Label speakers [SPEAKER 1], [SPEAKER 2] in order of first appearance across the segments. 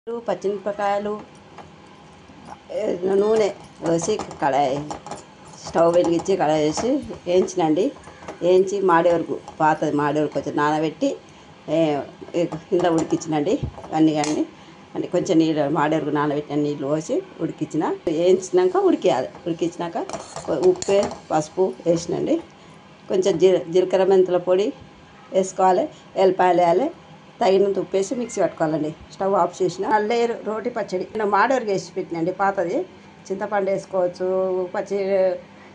[SPEAKER 1] పచ్చిమిరపకాయలు నూనె వేసి కడాయి స్టవ్ వెలిగించి కడాయి వేసి వేయించినండి. వేయించి మాడే వరకు పాతది మాడే వరకు కొంచెం నానబెట్టి ఇంట్లో ఉడికించినండి. అన్నీ అంటే కొంచెం నీళ్ళు మాడే వరకు నానబెట్టిన నీళ్ళు పోసి ఉడికించిన. వేయించినాక ఉడికేయాలి. ఉడికించినాక ఉప్పు పసుపు వేసినండి. కొంచెం జీలకర్ర మెంతుల పొడి వేసుకోవాలి. ఎల్లిపాయలు వేయాలి. తగినంత ఉప్పు వేసి మిక్సీ పట్టుకోవాలండి. స్టవ్ ఆఫ్ చేసిన అల్లేరు రోటి పచ్చడి నేను మాడేవరకు వేసి పెట్టినండి. పాతది చింతపండు వేసుకోవచ్చు,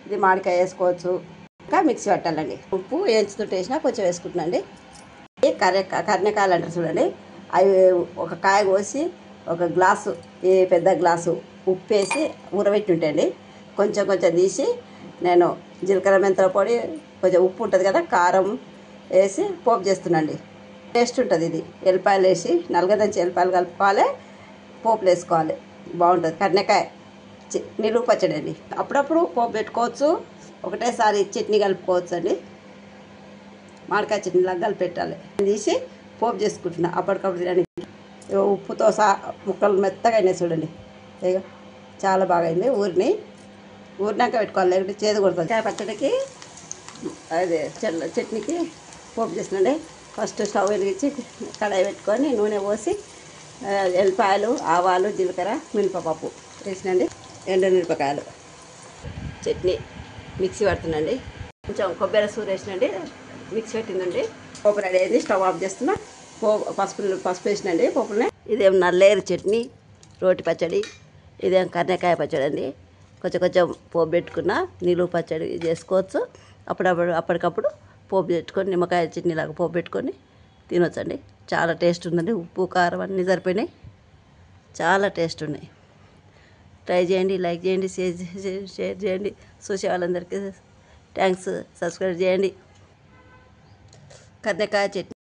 [SPEAKER 1] ఇది మామిడికాయ వేసుకోవచ్చు. ఇంకా మిక్సీ పట్టాలండి. ఉప్పు వేయించుతుంటే వేసినా కొంచెం వేసుకుంటున్నాండి. కర్ణకాయలు అంటారు చూడండి, అవి ఒక కాయ కోసి ఒక గ్లాసు పెద్ద గ్లాసు ఉప్పు వేసి ఊరబెట్టి ఉంటాయండి. కొంచెం కొంచెం తీసి నేను జీలకర్ర మెంతుల పొడి కొంచెం ఉప్పు ఉంటుంది కదా, కారం వేసి పోపు చేస్తున్నాండి. టేస్ట్ ఉంటుంది. ఇది ఎల్లిపాయలు వేసి నలగదంచి ఎల్లిపాయలు కలుపుకోవాలి, పోపులు వేసుకోవాలి. బాగుంటుంది. కర్ణకాయ నిలువ పచ్చడి అండి. అప్పుడప్పుడు పోపు పెట్టుకోవచ్చు, ఒకటేసారి చట్నీ కలుపుకోవచ్చు అండి. మామిడికాయ చట్నీలాగా కలిపి పెట్టాలి. తీసి పోపు చేసుకుంటున్నా అప్పటికప్పుడు తినడానికి. ఉప్పుతో ముక్కలు మెత్తగా అయినాయి చూడండి. ఇక చాలా బాగా అయింది. ఊరినాక పెట్టుకోవాలి, లేకుంటే చేదు కొడుతుంది. పచ్చడికి అదే చట్నీకి పోపు చేసినండి. ఫస్ట్ స్టవ్ వెలిగించి కడాయి పెట్టుకొని నూనె పోసి ఎల్లిపాయలు, ఆవాలు, జీలకర్ర, మినపప్పు వేసినండి. ఎండుమిరపకాయలు, చట్నీ మిక్సీ పడుతుందండి. కొంచెం కొబ్బరి సూరు వేసినండి. మిక్సీ పెట్టిందండి. పోపు రెడీ అయింది. స్టవ్ ఆఫ్ చేస్తున్నా. పసుపు వేసినండి పోపులనే. ఇదేం నల్లేరు చట్నీ, రోటి పచ్చడి. ఇదేం కర్ణకాయ పచ్చడి అండి. కొంచెం కొంచెం పోపు పెట్టుకున్న నిలువ పచ్చడి చేసుకోవచ్చు. అప్పటికప్పుడు పోపు పెట్టుకొని నిమ్మకాయ చట్నీలాగా పోపు పెట్టుకొని తినొచ్చండి. చాలా టేస్ట్ ఉందండి. ఉప్పు కారం అన్నీ సరిపోయినాయి. చాలా టేస్ట్ ఉన్నాయి. ట్రై చేయండి, లైక్ చేయండి, షేర్ చేయండి. చూసే వాళ్ళందరికీ థ్యాంక్స్. సబ్స్క్రైబ్ చేయండి. కర్ణకాయ చట్నీ.